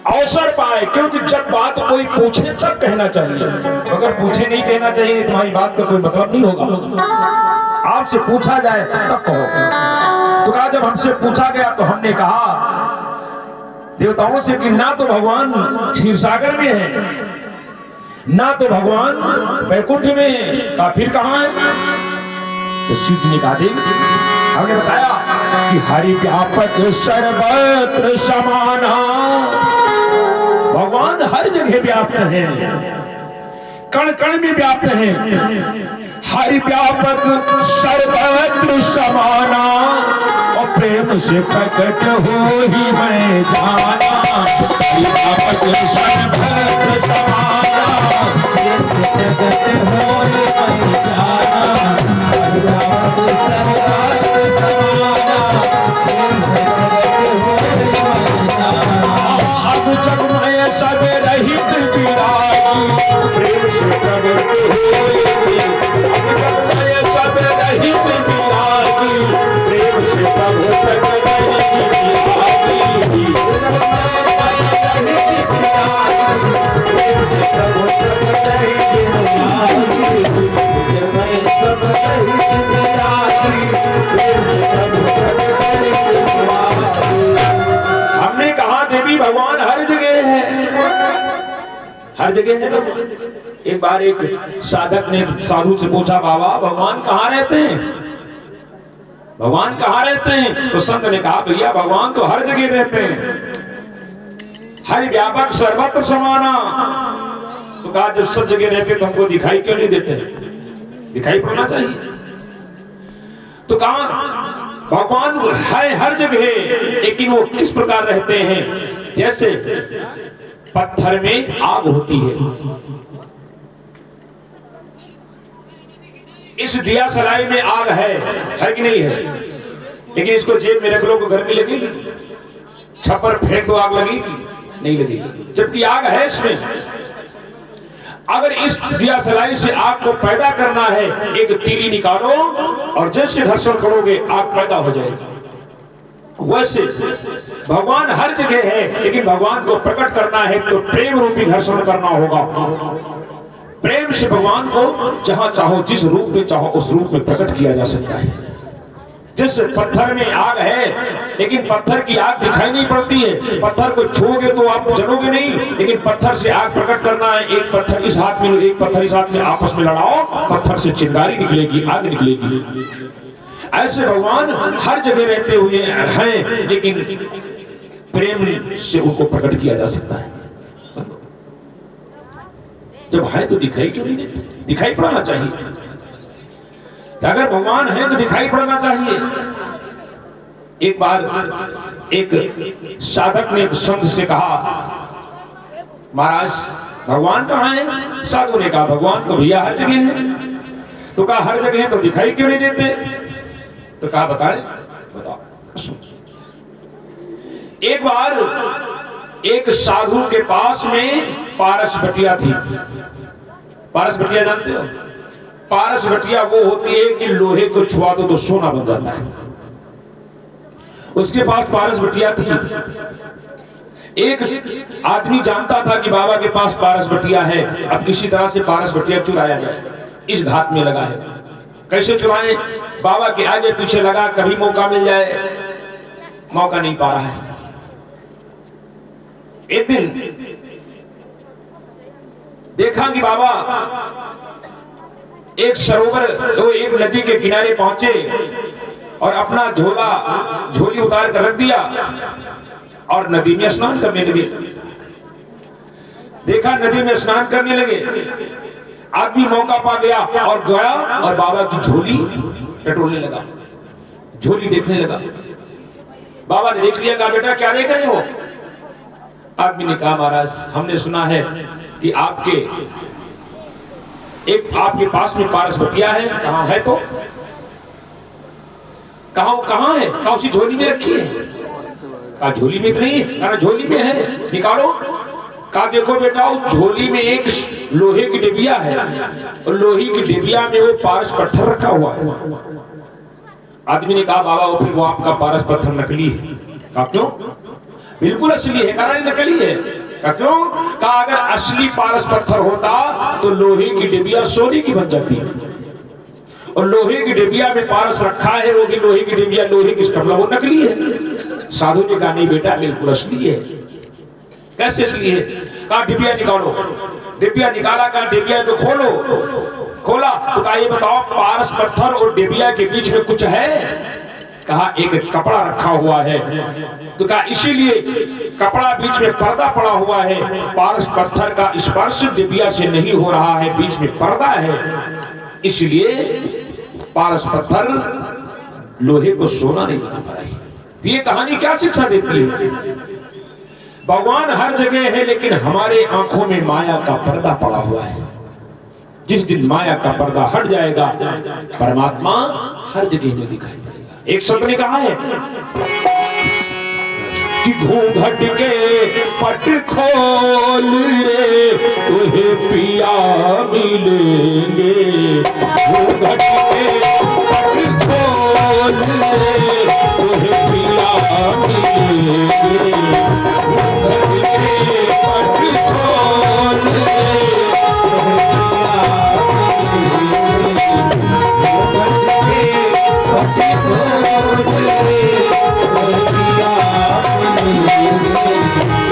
अवसर पाए, क्योंकि जब बात कोई पूछे तब कहना चाहिए, अगर पूछे नहीं कहना चाहिए तुम्हारी बात का कोई मतलब नहीं होगा। आपसे पूछा जाए तब कहो। तो कहा जब हमसे पूछा गया तो हमने कहा देवताओं से कि ना तो भगवान क्षीर सागर में है, ना तो भगवान वैकुंठ में है, कहा फिर कहां है? तो शिव जी ने कहा देवी हमने बताया कि हरि व्यापक सर्वत्र समाना, भगवान हर जगह व्याप्त है, कण कण में व्याप्त है। हरि व्यापक सर्वत्र समाना और प्रेम से प्रकट हो ही मैं जाना। हरि व्यापक सर्वत्र समाना प्रेम से प्रकट हो ही मैं जाना। हरि व्यापक सर्वत्र समाना प्रेम से प्रकट हो ही मैं जाना। अब जग में सब रहित विरागी प्रेम से प्रकट हो, अब जग में सब रहित विरागी प्रेम से प्रभु प्रकट हो। हमने कहा देवी भगवान हर जगह है, हर जगह है। एक बार एक साधक ने साधु से पूछा बाबा भगवान कहाँ रहते हैं, भगवान कहाँ रहते हैं? तो संत ने कहा भैया भगवान तो हर जगह रहते हैं, हरि व्यापक सर्वत्र समाना। तो कहा जब सब जगह रहते तो हमको दिखाई क्यों नहीं देते? दिखाई पड़ना चाहिए। तो कहा भगवान है हर जगह, लेकिन वो किस प्रकार रहते हैं? जैसे पत्थर में आग होती है, इस दिया सलाई में आग है कि नहीं है? लेकिन इसको जेब में रख लो तो गर्मी लगेगी, छप्पर फेंक दो आग लगेगी? नहीं लगेगी, जबकि आग है इसमें। अगर इस दिया सलाई से आग को पैदा करना है, एक तीली निकालो और जैसे घर्षण करोगे आग पैदा हो जाएगी। वैसे भगवान हर जगह है, लेकिन भगवान को प्रकट करना है तो प्रेम रूपी घर्षण करना होगा। प्रेम से भगवान को जहां चाहो जिस रूप में चाहो उस रूप में प्रकट किया जा सकता है। जिस पत्थर में आग है, लेकिन पत्थर की आग दिखाई नहीं पड़ती है, पत्थर को छूओगे तो आप जलोगे नहीं, लेकिन पत्थर से आग प्रकट करना है। एक पत्थर इस हाथ में एक पत्थर इस हाथ में आपस में लड़ाओ, पत्थर से चिंगारी निकलेगी, आग निकलेगी। ऐसे भगवान हर जगह रहते हुए हैं, लेकिन प्रेम से उनको प्रकट किया जा सकता है। जब है तो दिखाई क्यों नहीं देते? दिखाई पड़ना चाहिए। अगर भगवान है तो दिखाई पड़ना चाहिए। एक बार एक साधक ने एक संत से कहा महाराज भगवान कहाँ है? साधु ने कहा भगवान तो भैया हर जगह है। तो कहा हर जगह है तो दिखाई क्यों नहीं देते? तो कहा बताए बताओ। एक बार एक साधु के पास में पारस बटिया थी। पारस बटिया जानते हो? पारस बटिया वो होती है कि लोहे को छुआ दो तो सोना बन जाता है। उसके पास पारस बटिया थी। एक आदमी जानता था कि बाबा के पास पारस बटिया है, अब किसी तरह से पारस बटिया चुराया जाए, इस घात में लगा है। कैसे चुराए? बाबा के आगे पीछे लगा, कभी मौका मिल जाए, मौका नहीं पा रहा है। एक दिन देखा कि बाबा एक सरोवर एक नदी के किनारे पहुंचे और अपना झोली उतार कर रख दिया और नदी में स्नान करने लगे। देखा नदी में स्नान करने लगे, आदमी मौका पा गया और गया और बाबा की झोली टटोलने लगा, झोली देखने लगा। बाबा ने देख लिया, कहा बेटा क्या देख रहे हो? आदमी ने कहा महाराज हमने सुना है कि आपके पास में पारस बटिया है। कहाँ है? तो कहाँ है? कहा उसी झोली में रखी है। कहा झोली में नहीं, कहा झोली में है, निकालो। कहा देखो बेटा उस झोली में एक लोहे की डिबिया है और लोहे की डिबिया में वो पारस पत्थर रखा हुआ है। आदमी ने कहा बाबा वो फिर वो आपका पारस पत्थर नकली है। कहा क्यों? बिल्कुल असली है, कहा नकली है। का क्यों? कहा अगर असली पारस पत्थर होता तो लोहे की डिबिया सोने की बन जाती है, और लोहे की डिबिया में पारस रखा है, वो भी लोहे की डिबिया, लोहे की मतलब वो नकली है। साधु ने कहा नहीं बेटा बिल्कुल असली है। कैसे असली है? कहा डिबिया निकालो। डिबिया निकाला, कहा डिबिया तो खोलो। खोला तो कहा ये बताओ पारस पत्थर और डिबिया के बीच में कुछ है? कहा एक कपड़ा रखा हुआ है। तो कहा इसीलिए कपड़ा बीच में पर्दा पड़ा हुआ है, पारस पत्थर का स्पर्श डिबिया से नहीं हो रहा है, बीच में पर्दा है, इसलिए पारस पत्थर लोहे को सोना नहीं बना पाई। तो ये कहानी क्या शिक्षा देती है? भगवान हर जगह है लेकिन हमारे आंखों में माया का पर्दा पड़ा हुआ है। जिस दिन माया का पर्दा हट जाएगा परमात्मा हर जगह में दिखाई देगा। एक शब्द ने कहा है कि घूंघट के पट खोल रे तुहे पिया मिलेंगे। घूंघट के पट खोल रे तुहे पिया मिलेंगे। घूंघट के पट खोल रे तुहे पिया मिलेंगे।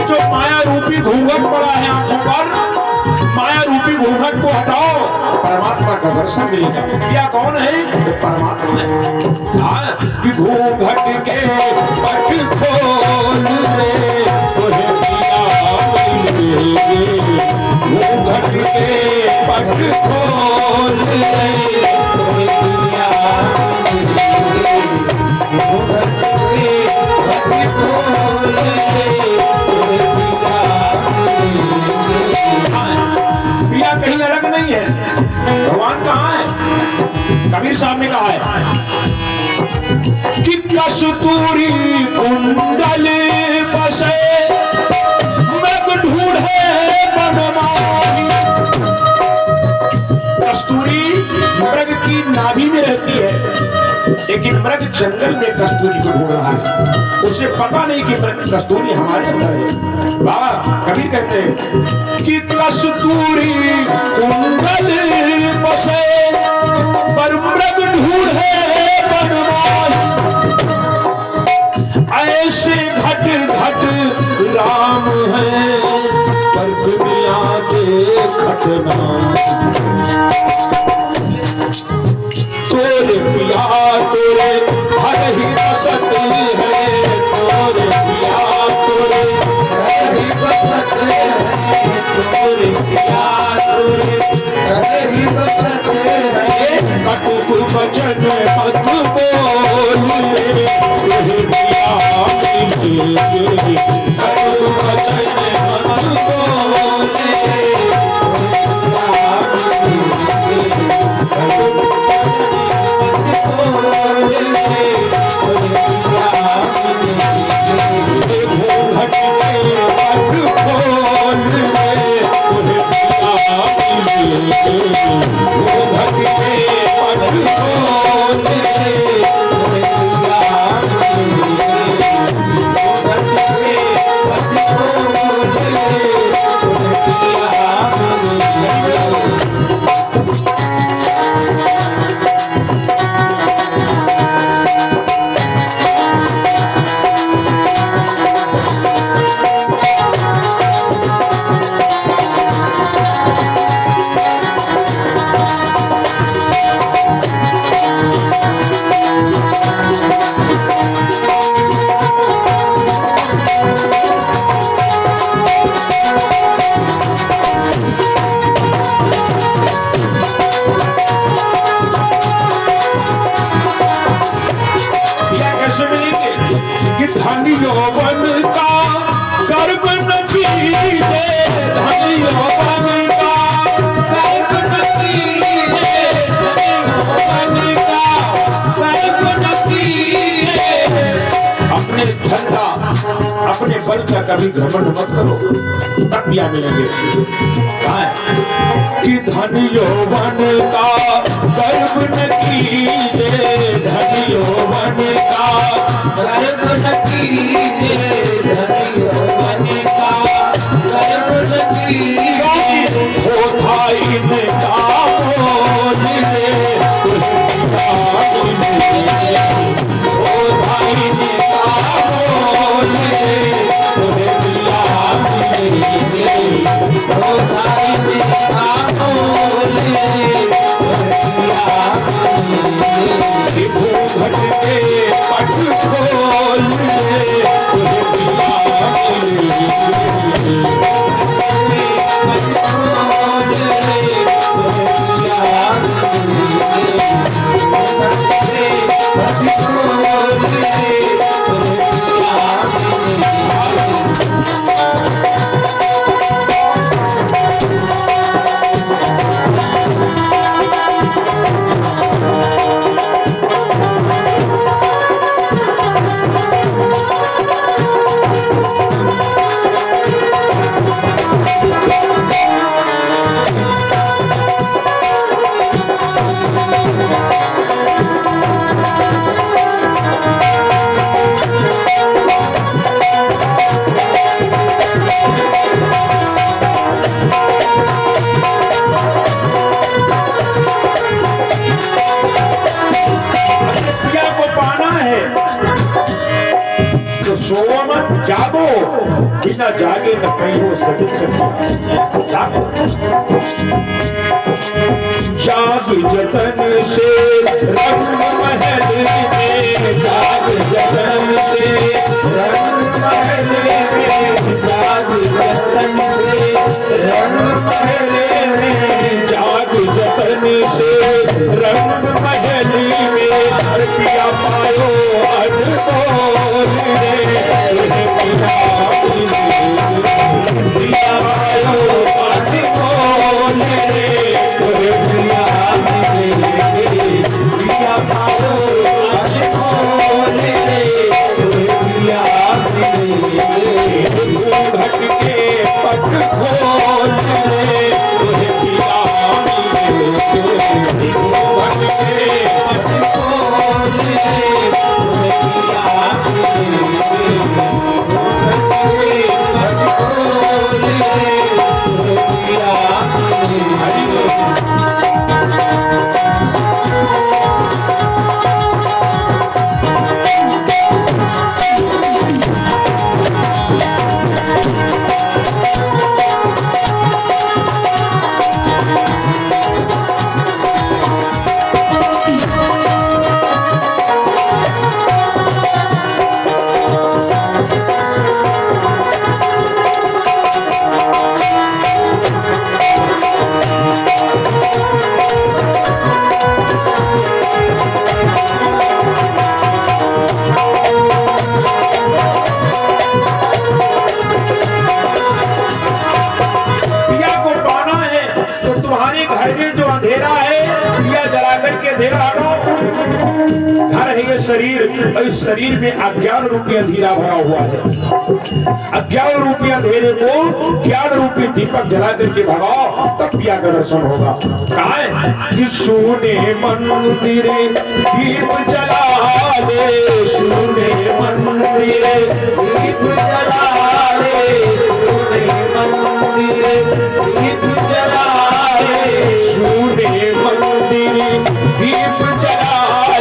जो माया रूपी घूंघट पड़ा है आंखों पर, माया रूपी घूंघट को हटाओ, परमात्मा का दर्शन मिलेगा। क्या कौन है? तो परमात्मा है। कि घूंघट के पट खोल रे तुहे पिया मिलेंगे। घूंघट के पट खोल रे तुहे पिया मिलेंगे। घूंघट के पट खोल रे तुहे पिया मिलेंगे। पिया कहीं अलग नहीं है, भगवान कहाँ है? कबीर साहब ने कहा है कि कस्तूरी कुंडल बसे मृग ढूंढे बनमाली। कस्तूरी मृग की नाभि में रहती है, लेकिन मृग जंगल में कस्तूरी को ढूंढ रहा है, उसे पता नहीं कि मृग कस्तूरी हमारे अंदर है। बाबा कबीर कहते हैं कि कस्तूरी कुंडल बसे पर मृग ढूंढे बनमाली। ऐसे घट घट राम है पर दुनिया देखत नाम। तोरे पिया तोरे हर ही बसत है, तोरे पिया तोरे हर ही बसत है, तोरे पिया तोरे हर ही बसत है। कटु वचन मत बोल रे तुहे पिया मिलेंगे। कटु वचन मत बोल रे अपने बल का कभी घमंड मत करो, तब पिया मिलेंगे। कि धन यौवन का गर्व न कीजे, धन यौवन का गर्व न कीजे, धन न जागे न कहीं सदित जाग जतन से रंग महल में, जाग जतन से रंग महल में, जाग जतन से रंग महल में, जाग जतन से रंग महल में, हर पिया पायो अनमोल रे, पिया पायो अनमोल रे, पिया पिया पायो अनमोल रे, पिया घट के पट खोल रे, पिया घट के पट खोल रे, तुम्हारे घर में जो अंधेरा है दिया जला करके अंधेरा हटाओ। घर है ये शरीर और इस शरीर में अज्ञान रूपी अंधेरा भरा हुआ है। अज्ञान रूपी अंधेरे को ज्ञान रूपी दीपक जला करके भगाओ, तब पिया का दर्शन होगा। कहा है कि सोने मंदिर दीप जला दे, सोने मंदिर दीप जला दे, सोने मंदिर दीप जला दे, सोने मंदिर दीप जला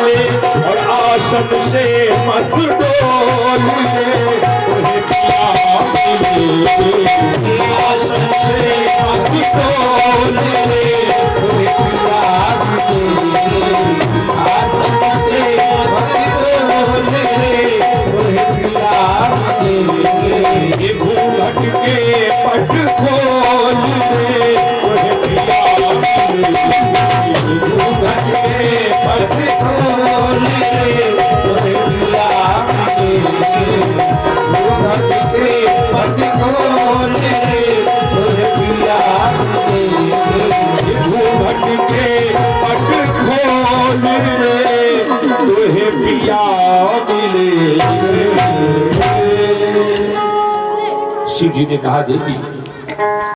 ले, और आसन से मत डोल ले, तुम्हें पिया मिले, आसन से मत डोल ले, तुम्हें पिया मिले, आसन से मत डोल ले, तुम्हें पिया मिले, ये घूंघट के पट खोल रे, तुम्हें पिया मिले, घूंघट के पट खोल रे, तुम्हें पिया मिले, घूंघट के पट खोल रे, तुम्हें पिया मिले, घूंघट के पट खोल रे, तुम्हें पिया मिले। शिव जी ने कहा देवी